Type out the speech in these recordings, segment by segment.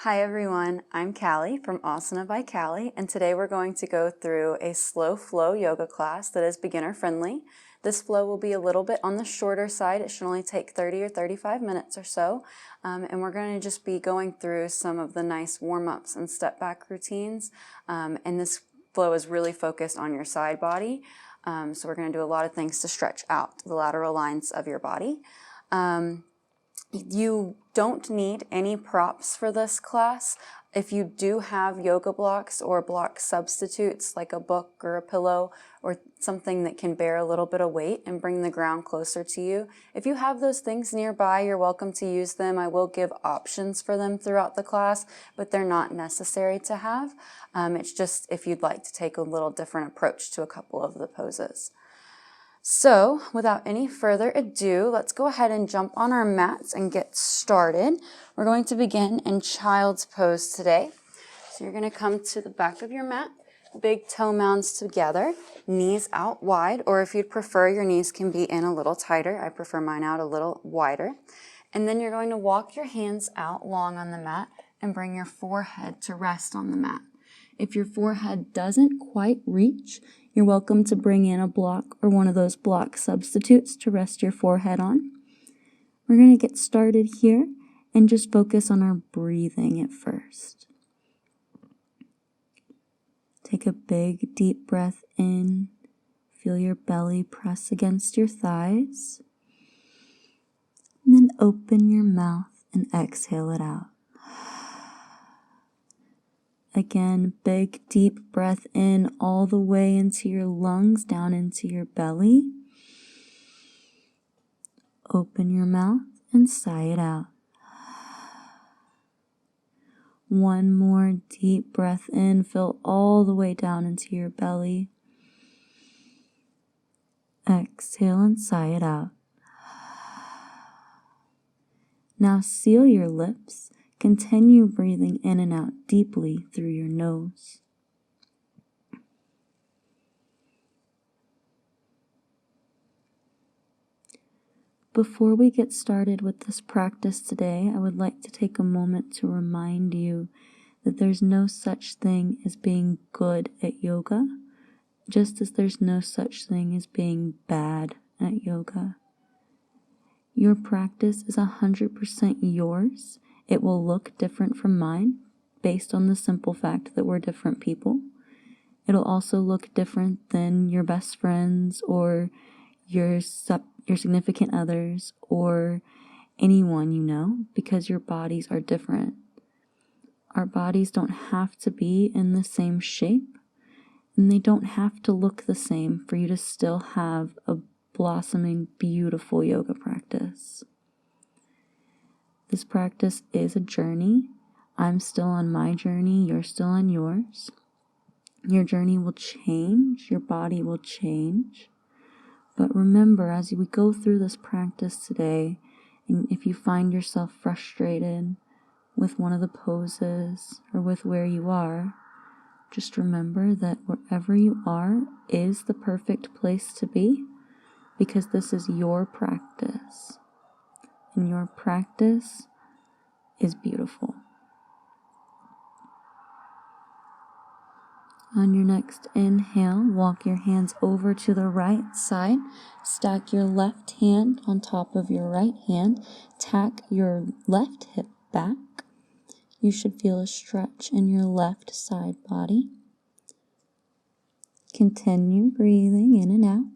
Hi everyone, I'm Callie from Asana by Callie, and today we're going to go through a slow flow yoga class that is beginner friendly. This flow will be a little bit on the shorter side. It should only take 30 or 35 minutes or so, and we're going to just be going through some of the nice warm-ups and step back routines, and this flow is really focused on your side body, so we're going to do a lot of things to stretch out the lateral lines of your body. You don't need any props for this class. If you do have yoga blocks or block substitutes like a book or a pillow or something that can bear a little bit of weight and bring the ground closer to you, if you have those things nearby, you're welcome to use them. I will give options for them throughout the class, but they're not necessary to have. It's just if you'd like to take a little different approach to a couple of the poses. So, without any further ado, let's go ahead and jump on our mats and get started. We're going to begin in child's pose today. So you're going to come to the back of your mat, big toe mounds together, knees out wide, or if you'd prefer, your knees can be in a little tighter. I prefer mine out a little wider. And then you're going to walk your hands out long on the mat and bring your forehead to rest on the mat. If your forehead doesn't quite reach, you're welcome to bring in a block or one of those block substitutes to rest your forehead on. We're going to get started here and just focus on our breathing at first. Take a big deep breath in. Feel your belly press against your thighs. And then open your mouth and exhale it out. Again, big deep breath in all the way into your lungs, down into your belly. Open your mouth and sigh it out. One more deep breath in, fill all the way down into your belly. Exhale and sigh it out. Now seal your lips. Continue breathing in and out deeply through your nose. Before we get started with this practice today, I would like to take a moment to remind you that there's no such thing as being good at yoga, just as there's no such thing as being bad at yoga. Your practice is 100% yours. It will look different from mine based on the simple fact that we're different people. It'll also look different than your best friends or your significant others or anyone you know, because your bodies are different. Our bodies don't have to be in the same shape, and they don't have to look the same for you to still have a blossoming, beautiful yoga practice. This practice is a journey. I'm still on my journey. You're still on yours. Your journey will change. Your body will change. But remember, as we go through this practice today, and if you find yourself frustrated with one of the poses or with where you are, just remember that wherever you are is the perfect place to be, because this is your practice. And your practice is beautiful. On your next inhale, walk your hands over to the right side. Stack your left hand on top of your right hand. Tack your left hip back. You should feel a stretch in your left side body. Continue breathing in and out.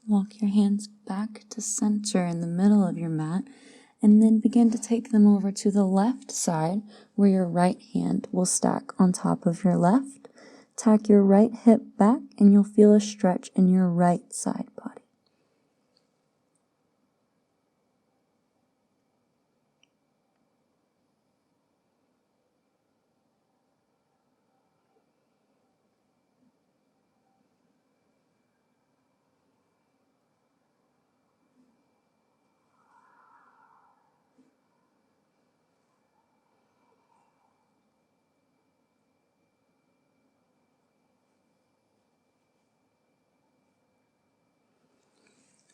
Walk your hands back to center in the middle of your mat, and then begin to take them over to the left side where your right hand will stack on top of your left. Tack your right hip back and you'll feel a stretch in your right side body.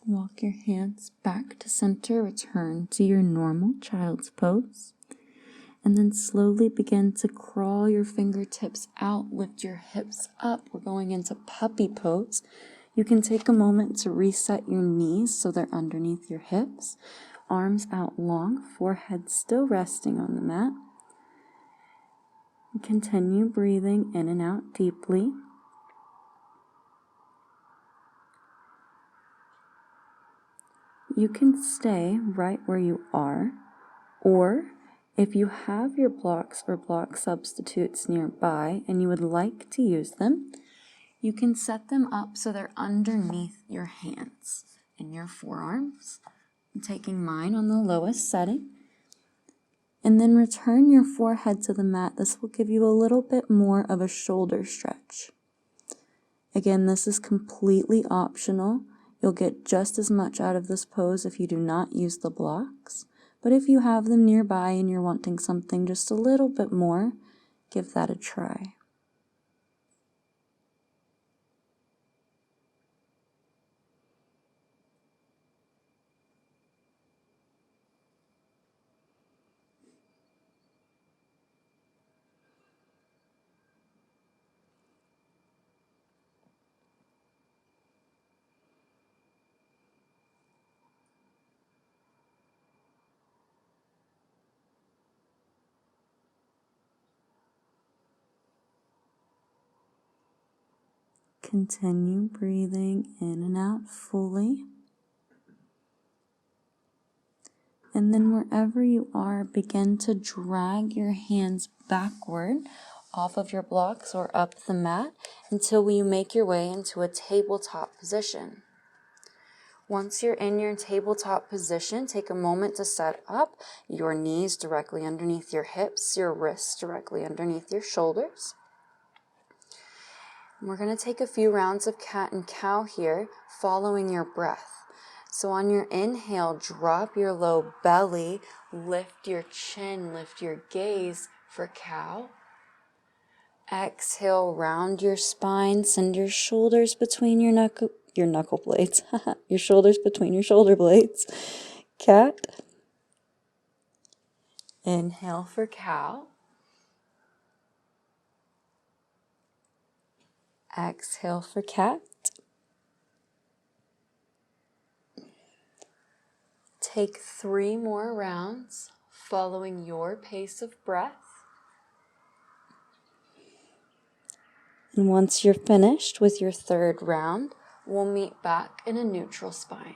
Walk your hands back to center, return to your normal child's pose, and then slowly begin to crawl your fingertips out, lift your hips up. We're going into puppy pose. You can take a moment to reset your knees so they're underneath your hips, arms out long, forehead still resting on the mat. Continue breathing in and out deeply. You can stay right where you are, or if you have your blocks or block substitutes nearby and you would like to use them, you can set them up so they're underneath your hands and your forearms. I'm taking mine on the lowest setting. And then return your forehead to the mat. This will give you a little bit more of a shoulder stretch. Again, this is completely optional. You'll get just as much out of this pose if you do not use the blocks. But if you have them nearby and you're wanting something just a little bit more, give that a try. Continue breathing in and out fully. And then wherever you are, begin to drag your hands backward off of your blocks or up the mat until you make your way into a tabletop position. Once you're in your tabletop position, take a moment to set up your knees directly underneath your hips, your wrists directly underneath your shoulders. We're going to take a few rounds of cat and cow here, following your breath. So on your inhale, drop your low belly, lift your chin, lift your gaze for cow. Exhale, round your spine, send your shoulders between your knuckle blades, your shoulders between your shoulder blades. Cat. Inhale for cow. Exhale for cat. Take 3 more rounds, following your pace of breath. And once you're finished with your 3rd round, we'll meet back in a neutral spine.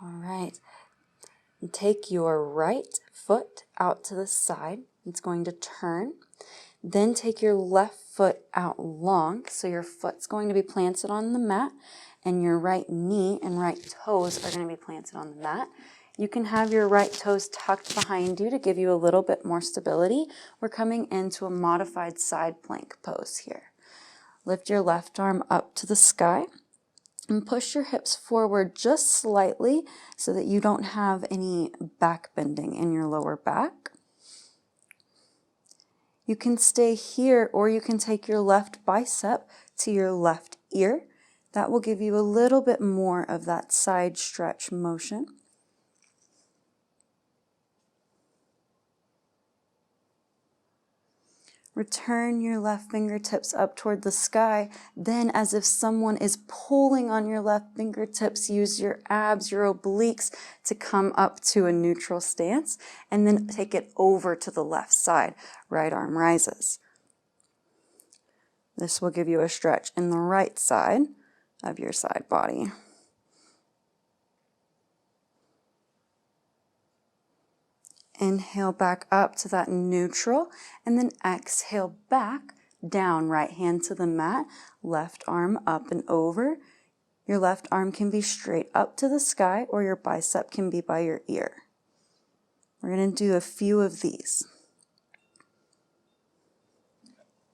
All right. And take your right foot out to the side. It's going to turn. Then take your left foot out long. So your foot's going to be planted on the mat, and your right knee and right toes are going to be planted on the mat. You can have your right toes tucked behind you to give you a little bit more stability. We're coming into a modified side plank pose here. Lift your left arm up to the sky. And push your hips forward just slightly so that you don't have any back bending in your lower back. You can stay here, or you can take your left bicep to your left ear. That will give you a little bit more of that side stretch motion. Return your left fingertips up toward the sky. Then, as if someone is pulling on your left fingertips, use your abs, your obliques to come up to a neutral stance, and then take it over to the left side. Right arm rises. This will give you a stretch in the right side of your side body. Inhale back up to that neutral, and then exhale back, down, right hand to the mat, left arm up and over. Your left arm can be straight up to the sky, or your bicep can be by your ear. We're going to do a few of these.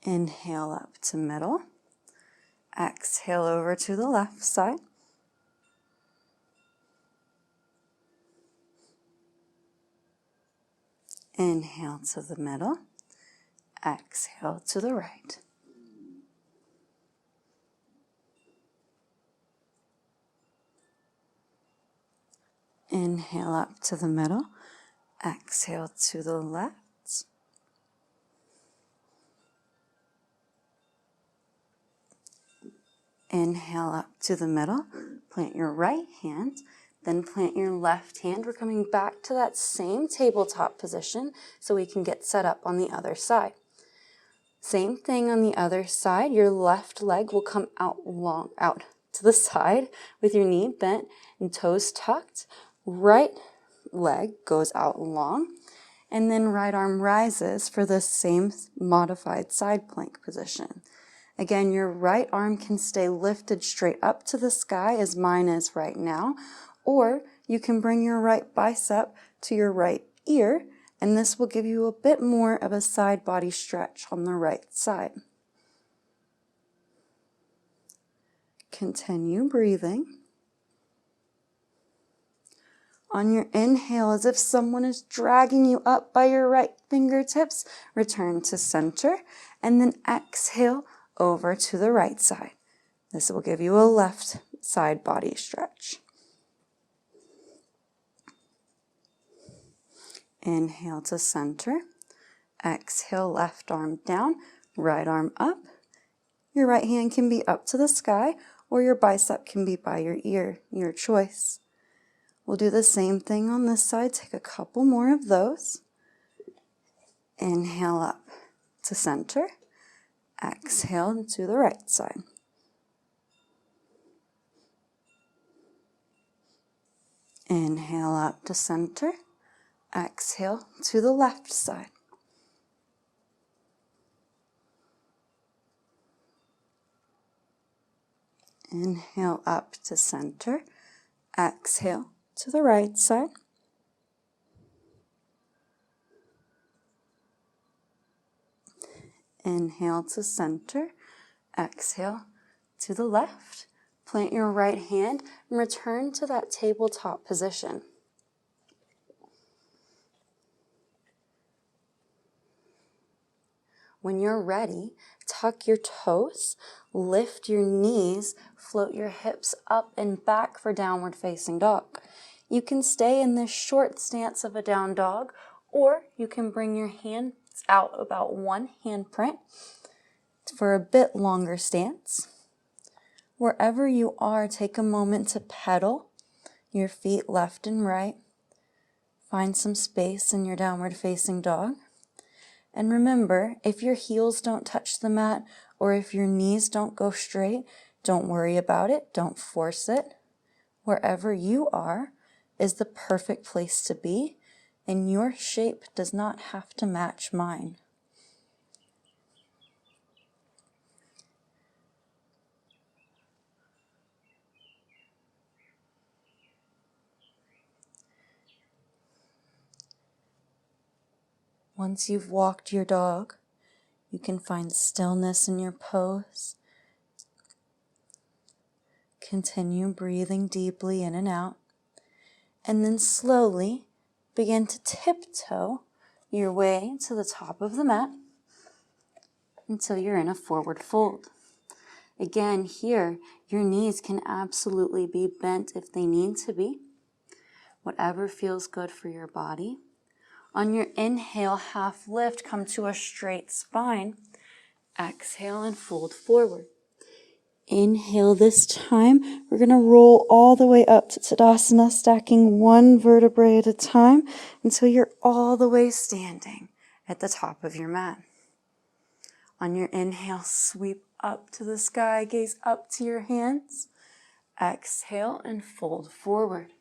Inhale up to middle. Exhale over to the left side. Inhale to the middle. Exhale to the right. Inhale up to the middle. Exhale to the left. Inhale up to the middle. Plant your right hand, then plant your left hand. We're coming back to that same tabletop position so we can get set up on the other side. Same thing on the other side. Your left leg will come out to the side with your knee bent and toes tucked. Right leg goes out long, and then right arm rises for the same modified side plank position. Again, your right arm can stay lifted straight up to the sky as mine is right now, or you can bring your right bicep to your right ear, and this will give you a bit more of a side body stretch on the right side. Continue breathing. On your inhale, as if someone is dragging you up by your right fingertips, return to center, and then exhale over to the right side. This will give you a left side body stretch. Inhale to center. Exhale, left arm down, right arm up. Your right hand can be up to the sky, or your bicep can be by your ear, your choice. We'll do the same thing on this side. Take a couple more of those. Inhale up to center. Exhale to the right side. Inhale up to center. Exhale to the left side. Inhale up to center. Exhale to the right side. Inhale to center. Exhale to the left. Plant your right hand and return to that tabletop position. When you're ready, tuck your toes, lift your knees, float your hips up and back for downward facing dog. You can stay in this short stance of a down dog, or you can bring your hands out about one handprint for a bit longer stance. Wherever you are, take a moment to pedal your feet left and right. Find some space in your downward facing dog. And remember, if your heels don't touch the mat or if your knees don't go straight, don't worry about it. Don't force it. Wherever you are is the perfect place to be, and your shape does not have to match mine. Once you've walked your dog, you can find stillness in your pose. Continue breathing deeply in and out, and then slowly begin to tiptoe your way to the top of the mat until you're in a forward fold. Again, here, your knees can absolutely be bent if they need to be. Whatever feels good for your body. On your inhale, half lift, come to a straight spine. Exhale and fold forward. Inhale this time. We're going to roll all the way up to Tadasana, stacking one vertebrae at a time until you're all the way standing at the top of your mat. On your inhale, sweep up to the sky, gaze up to your hands. Exhale and fold forward.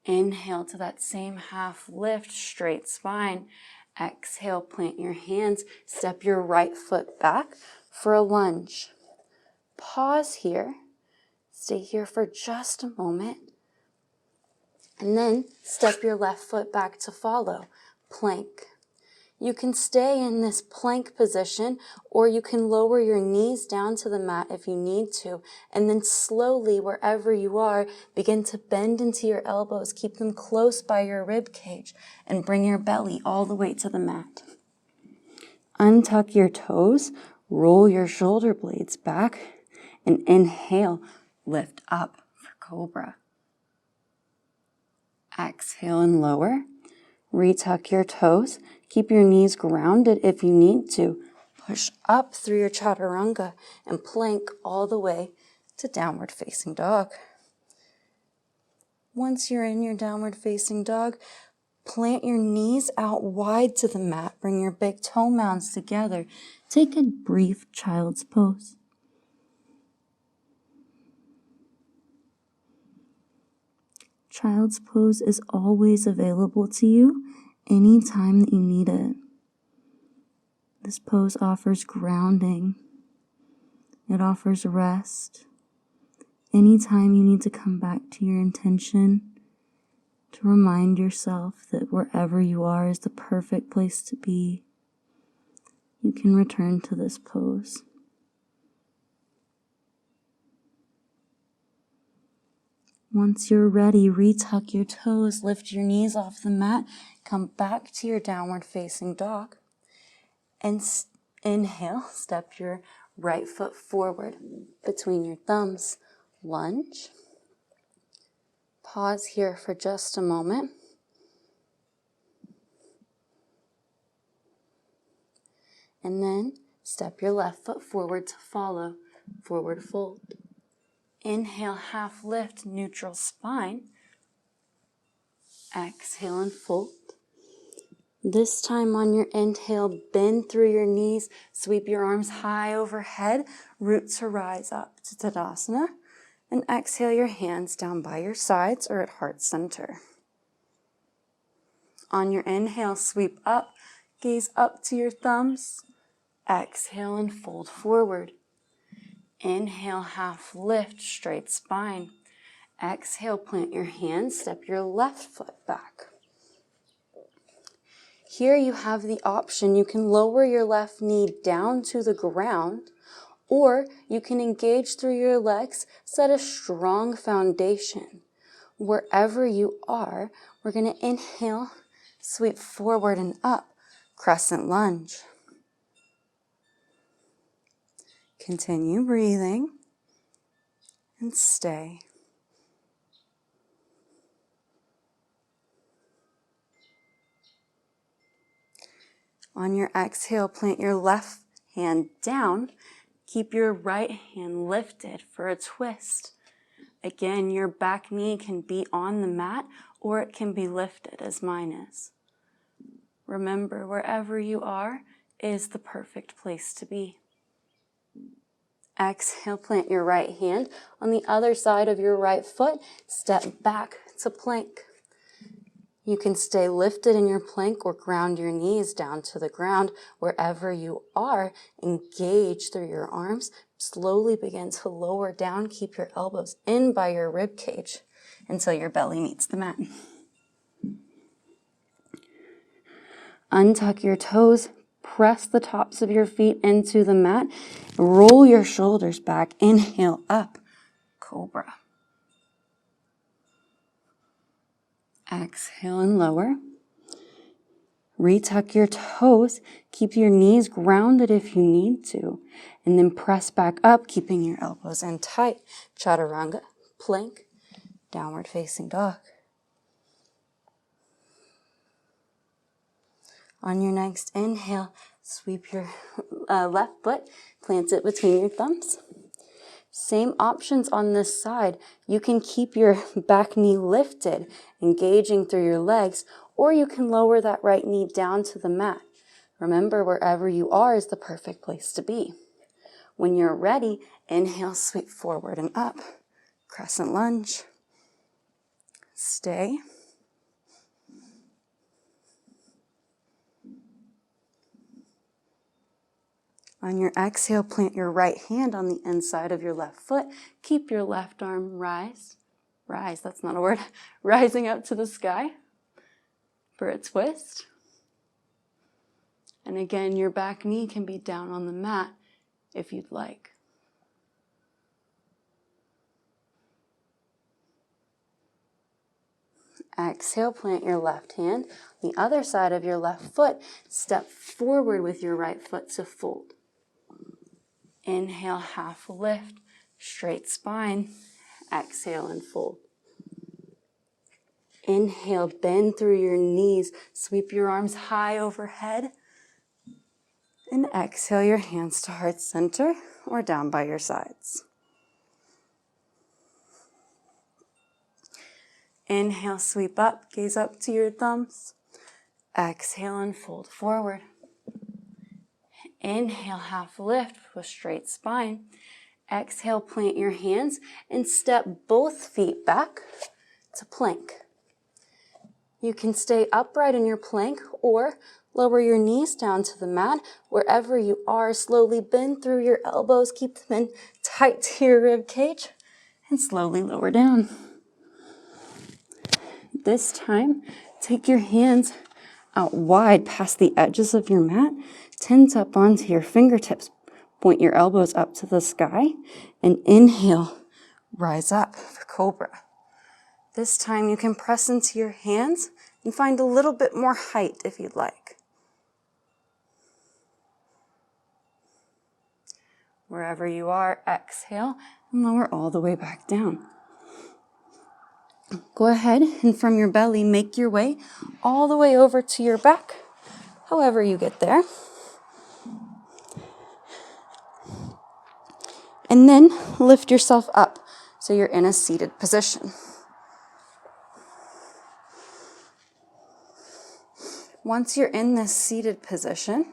Inhale to that same half lift, straight spine. Exhale, plant your hands, step your right foot back for a lunge. Pause here, stay here for just a moment, and then step your left foot back to follow, plank. You can stay in this plank position, or you can lower your knees down to the mat if you need to, and then slowly, wherever you are, begin to bend into your elbows. Keep them close by your rib cage and bring your belly all the way to the mat. Untuck your toes, roll your shoulder blades back, and inhale, lift up for cobra. Exhale and lower. Retuck your toes. Keep your knees grounded if you need to. Push up through your chaturanga and plank all the way to downward facing dog. Once you're in your downward facing dog, plant your knees out wide to the mat. Bring your big toe mounds together. Take a brief child's pose. Child's pose is always available to you anytime that you need it. This pose offers grounding. It offers rest. Anytime you need to come back to your intention, to remind yourself that wherever you are is the perfect place to be, you can return to this pose. Once you're ready, retuck your toes, lift your knees off the mat, come back to your downward facing dog, and inhale, step your right foot forward between your thumbs, lunge. Pause here for just a moment. And then step your left foot forward to follow, forward fold. Inhale, half lift, neutral spine. Exhale and fold. This time on your inhale, bend through your knees, sweep your arms high overhead, root to rise up to Tadasana, and exhale your hands down by your sides or at heart center. On your inhale, sweep up, gaze up to your thumbs. Exhale and fold forward. Inhale, half lift, straight spine. Exhale, plant your hands, step your left foot back. Here you have the option. You can lower your left knee down to the ground, or you can engage through your legs, set a strong foundation. Wherever you are, we're going to inhale, sweep forward and up, crescent lunge. Continue breathing and stay. On your exhale, plant your left hand down. Keep your right hand lifted for a twist. Again, your back knee can be on the mat or it can be lifted as mine is. Remember, wherever you are is the perfect place to be. Exhale, plant your right hand on the other side of your right foot. Step back to plank. You can stay lifted in your plank or ground your knees down to the ground. Wherever you are, engage through your arms. Slowly begin to lower down. Keep your elbows in by your rib cage until your belly meets the mat. Untuck your toes. Press the tops of your feet into the mat. Roll your shoulders back. Inhale up, cobra. Exhale and lower. Retuck your toes. Keep your knees grounded if you need to. And then press back up, keeping your elbows in tight. Chaturanga, plank, downward facing dog. On your next inhale, sweep your left foot, plant it between your thumbs. Same options on this side. You can keep your back knee lifted, engaging through your legs, or you can lower that right knee down to the mat. Remember, wherever you are is the perfect place to be. When you're ready, inhale, sweep forward and up. Crescent lunge. Stay. On your exhale, plant your right hand on the inside of your left foot. Keep your left arm rise, that's not a word, rising up to the sky for a twist. And again, your back knee can be down on the mat if you'd like. Exhale, plant your left hand. The other side of your left foot, step forward with your right foot to fold. Inhale, half lift, straight spine. Exhale and fold. Inhale, bend through your knees. Sweep your arms high overhead. And exhale your hands to heart center or down by your sides. Inhale, sweep up, gaze up to your thumbs. Exhale and fold forward. Inhale, half lift with straight spine. Exhale, plant your hands and step both feet back to plank. You can stay upright in your plank or lower your knees down to the mat. Wherever you are, slowly bend through your elbows, keep them in tight to your rib cage, and slowly lower down. This time, take your hands out wide past the edges of your mat, tense up onto your fingertips, point your elbows up to the sky, and inhale, rise up for cobra. This time you can press into your hands and find a little bit more height if you'd like. Wherever you are, exhale and lower all the way back down. Go ahead and from your belly, make your way all the way over to your back, however you get there. And then lift yourself up so you're in a seated position. Once you're in this seated position,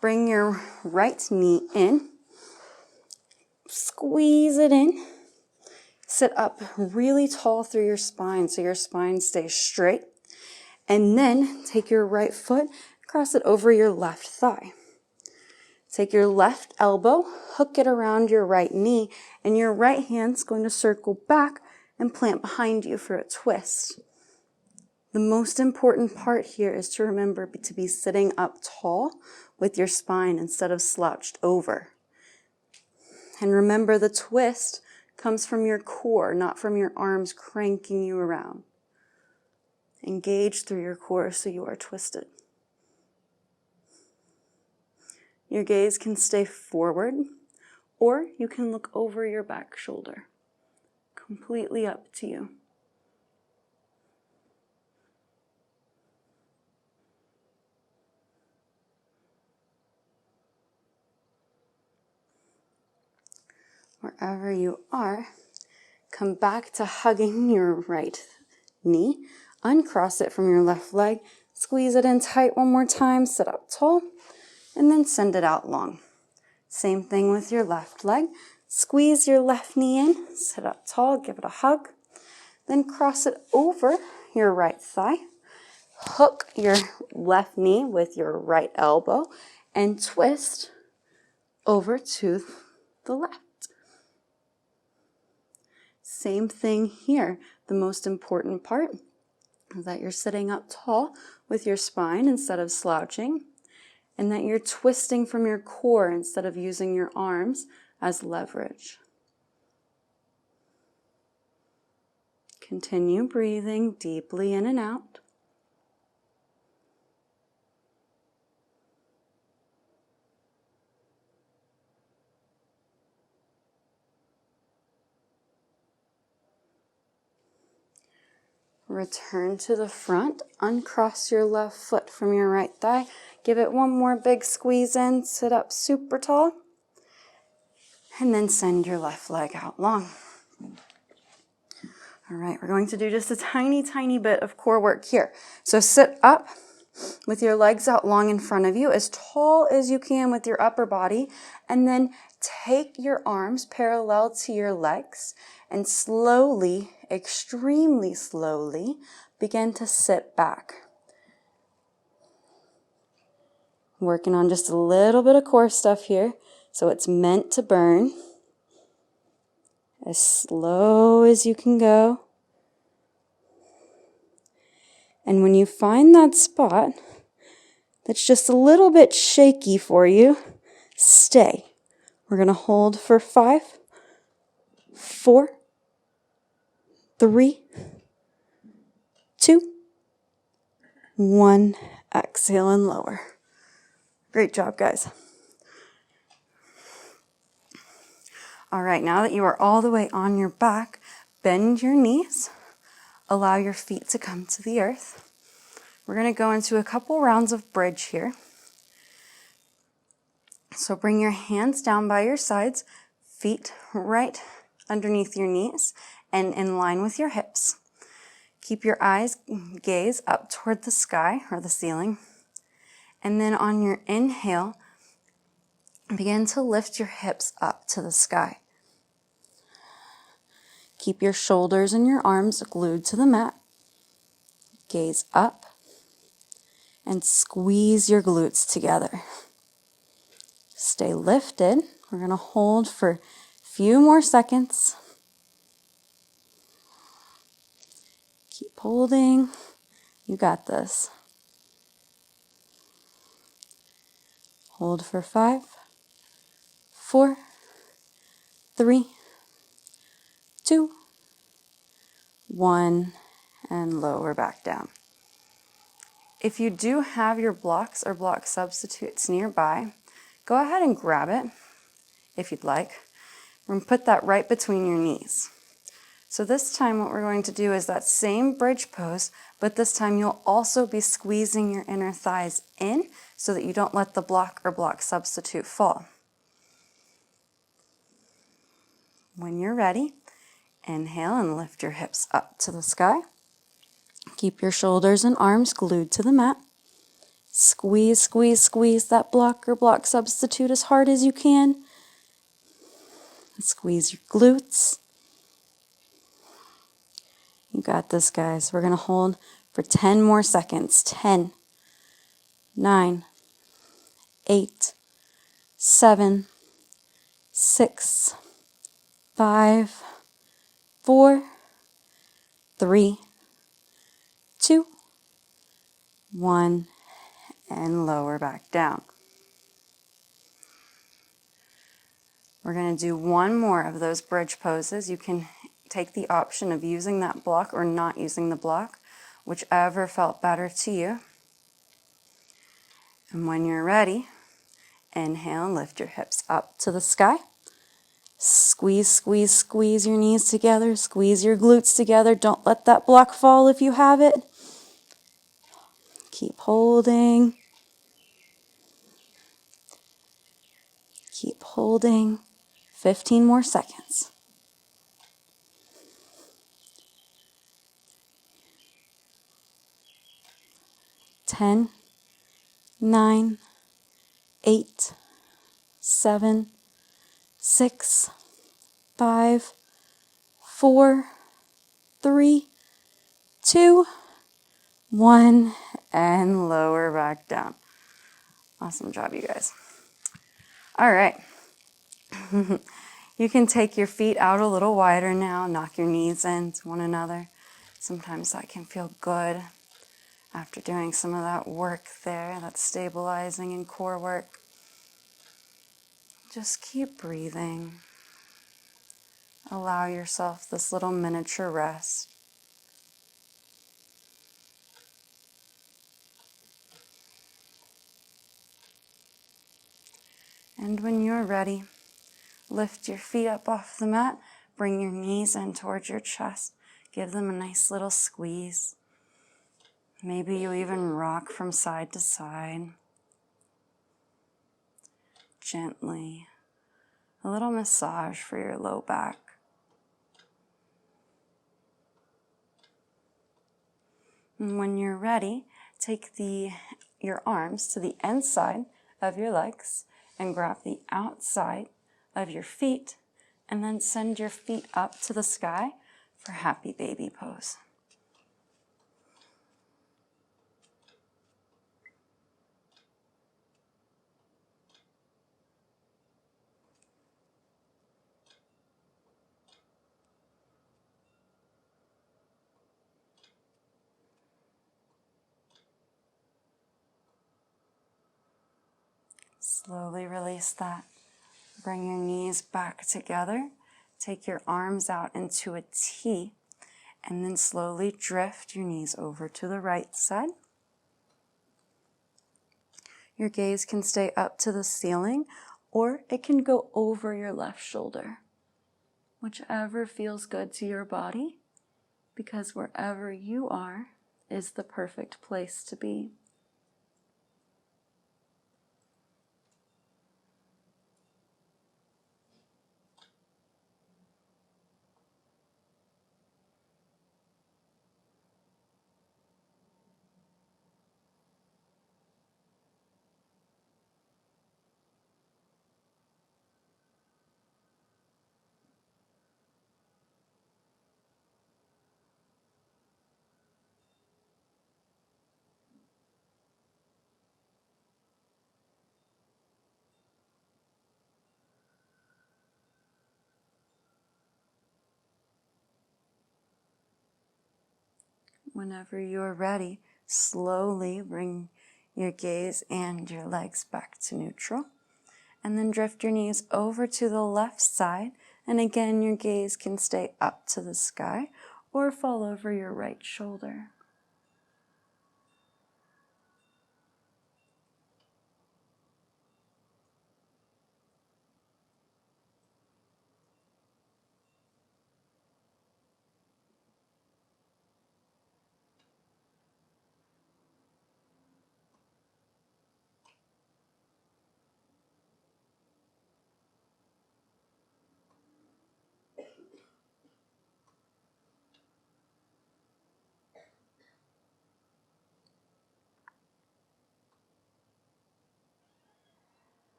bring your right knee in, squeeze it in, sit up really tall through your spine so your spine stays straight, and then take your right foot, cross it over your left thigh. Take your left elbow, hook it around your right knee, and your right hand's going to circle back and plant behind you for a twist. The most important part here is to remember to be sitting up tall with your spine instead of slouched over. And remember, the twist comes from your core, not from your arms cranking you around. Engage through your core so you are twisted. Your gaze can stay forward, or you can look over your back shoulder. Completely up to you. Wherever you are, come back to hugging your right knee. Uncross it from your left leg. Squeeze it in tight one more time. Sit up tall. And then send it out long. Same thing with your left leg. Squeeze your left knee in. Sit up tall. Give it a hug. Then cross it over your right thigh. Hook your left knee with your right elbow. And twist over to the left. Same thing here. The most important part is that you're sitting up tall with your spine instead of slouching, and that you're twisting from your core instead of using your arms as leverage. Continue breathing deeply in and out. Return to the front, uncross your left foot from your right thigh, give it one more big squeeze in, sit up super tall, and then send your left leg out long. All right, we're going to do just a tiny, tiny bit of core work here. So sit up with your legs out long in front of you, as tall as you can with your upper body, and then take your arms parallel to your legs and slowly, extremely slowly, begin to sit back. Working on just a little bit of core stuff here, so it's meant to burn. As slow as you can go. And when you find that spot, that's just a little bit shaky for you, stay. We're going to hold for 5, 4, 3, 2, 1. Exhale and lower. Great job, guys. All right, now that you are all the way on your back, bend your knees. Allow your feet to come to the earth. We're going to go into a couple rounds of bridge here. So bring your hands down by your sides, feet right underneath your knees and in line with your hips. Keep your gaze up toward the sky or the ceiling. And then on your inhale, begin to lift your hips up to the sky. Keep your shoulders and your arms glued to the mat. Gaze up and squeeze your glutes together. Stay lifted. We're going to hold for a few more seconds. Keep holding. You got this. Hold for 5, 4, 3, 2, 1, and lower back down. If you do have your blocks or block substitutes nearby, go ahead and grab it if you'd like. We're going to put that right between your knees. So this time what we're going to do is that same bridge pose, but this time you'll also be squeezing your inner thighs in so that you don't let the block or block substitute fall. When you're ready, inhale and lift your hips up to the sky. Keep your shoulders and arms glued to the mat. Squeeze, squeeze, squeeze that block or block substitute as hard as you can. Squeeze your glutes. You got this, guys. We're going to hold for 10 more seconds. 10, 9, 8, 7, 6, 5, 4, 3, 2, 1, and lower back down. We're going to do one more of those bridge poses. You can take the option of using that block or not using the block, whichever felt better to you. And when you're ready, inhale and lift your hips up to the sky. Squeeze, squeeze, squeeze your knees together. Squeeze your glutes together. Don't let that block fall if you have it. Keep holding. Keep holding. 15 more seconds. 10, 9, 8, 7, 6, 5, 4, 3, 2, 1, and lower back down. Awesome job, you guys. All right. You can take your feet out a little wider now, knock your knees into one another. Sometimes that can feel good after doing some of that work there, that stabilizing and core work. Just keep breathing. Allow yourself this little miniature rest. And when you're ready, lift your feet up off the mat, bring your knees in towards your chest, give them a nice little squeeze. Maybe you even rock from side to side. Gently. A little massage for your low back. And when you're ready, take your arms to the inside of your legs and grab the outside of your feet and then send your feet up to the sky for happy baby pose. Slowly release that. Bring your knees back together. Take your arms out into a T, and then slowly drift your knees over to the right side. Your gaze can stay up to the ceiling, or it can go over your left shoulder. Whichever feels good to your body, because wherever you are is the perfect place to be. Whenever you're ready, slowly bring your gaze and your legs back to neutral. And then drift your knees over to the left side. And again, your gaze can stay up to the sky or fall over your right shoulder.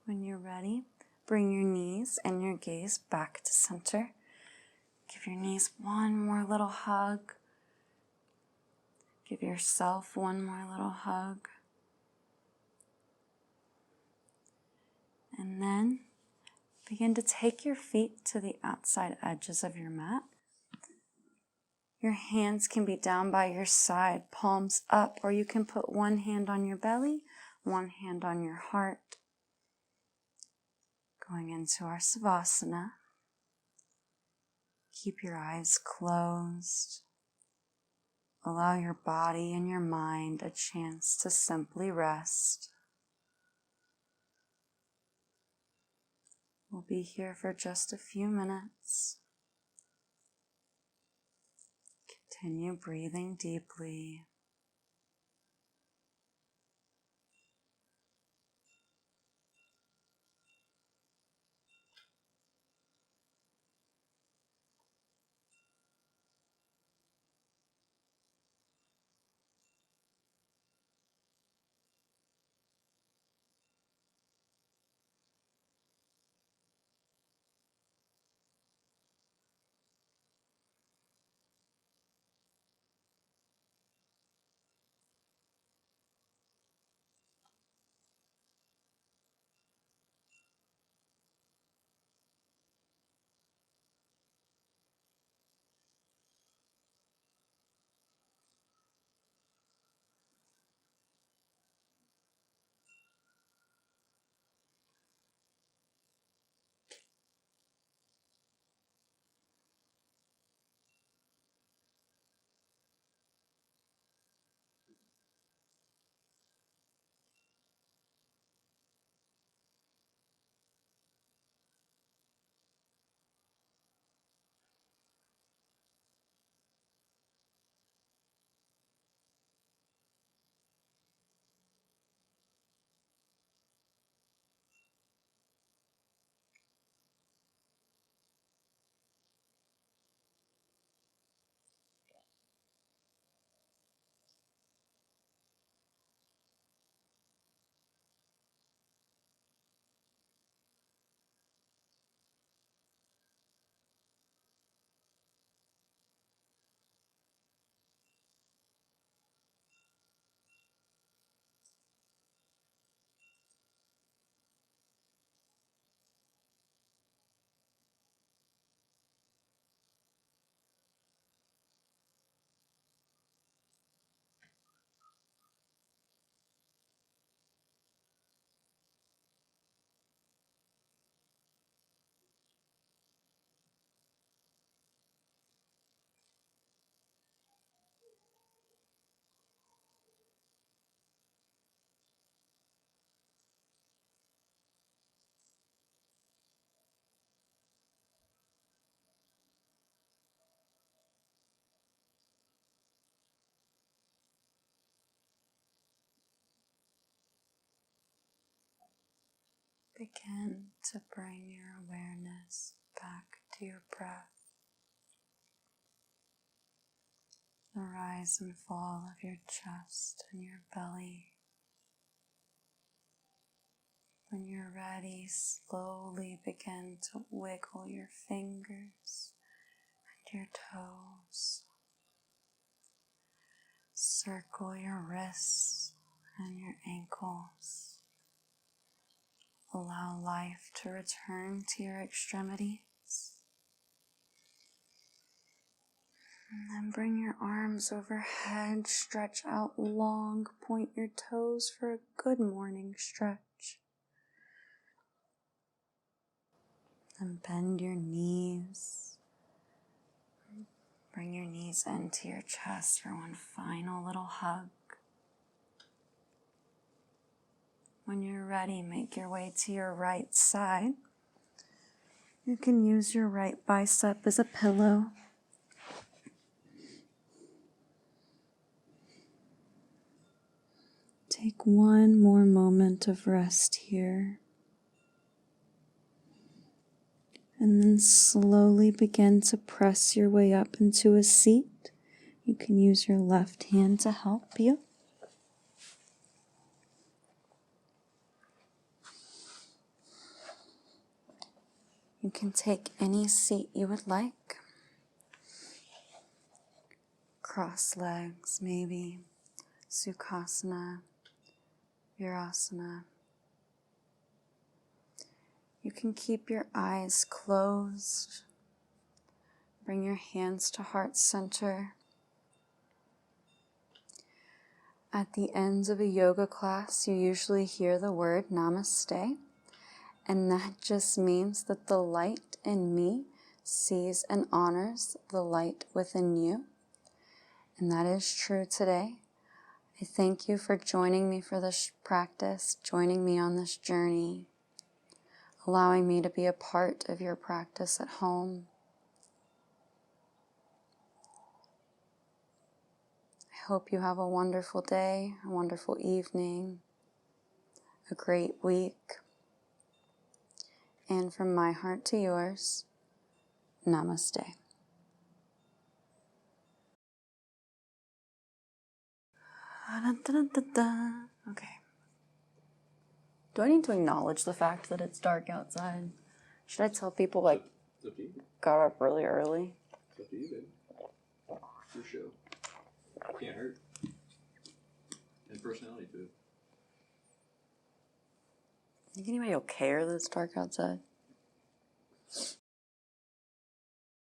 When you're ready, bring your knees and your gaze back to center. Give your knees one more little hug. Give yourself one more little hug. And then begin to take your feet to the outside edges of your mat. Your hands can be down by your side, palms up, or you can put one hand on your belly, one hand on your heart. Going into our Savasana. Keep your eyes closed. Allow your body and your mind a chance to simply rest. We'll be here for just a few minutes. Continue breathing deeply. begin to bring your awareness back to your breath. The rise and fall of your chest and your belly. When you're ready, slowly begin to wiggle your fingers and your toes. Circle your wrists and your ankles. Allow life to return to your extremities. And then bring your arms overhead, stretch out long, point your toes for a good morning stretch. And bend your knees. Bring your knees into your chest for one final little hug. When you're ready, make your way to your right side. You can use your right bicep as a pillow. Take one more moment of rest here. And then slowly begin to press your way up into a seat. You can use your left hand to help you. You can take any seat you would like. Cross legs, maybe. Sukhasana, Virasana. You can keep your eyes closed. Bring your hands to heart center. At the end of a yoga class, you usually hear the word namaste, and that just means that the light in me sees and honors the light within you. And that is true today. I thank you for joining me for this practice, joining me on this journey, allowing me to be a part of your practice at home. I hope you have a wonderful day, a wonderful evening, a great week. And from my heart to yours, namaste. Okay. Do I need to acknowledge the fact that it's dark outside? Should I tell people, like, got up really early? It's up to you, baby. Your show. Can't hurt. And personality, too. Think anybody will care that it's dark outside?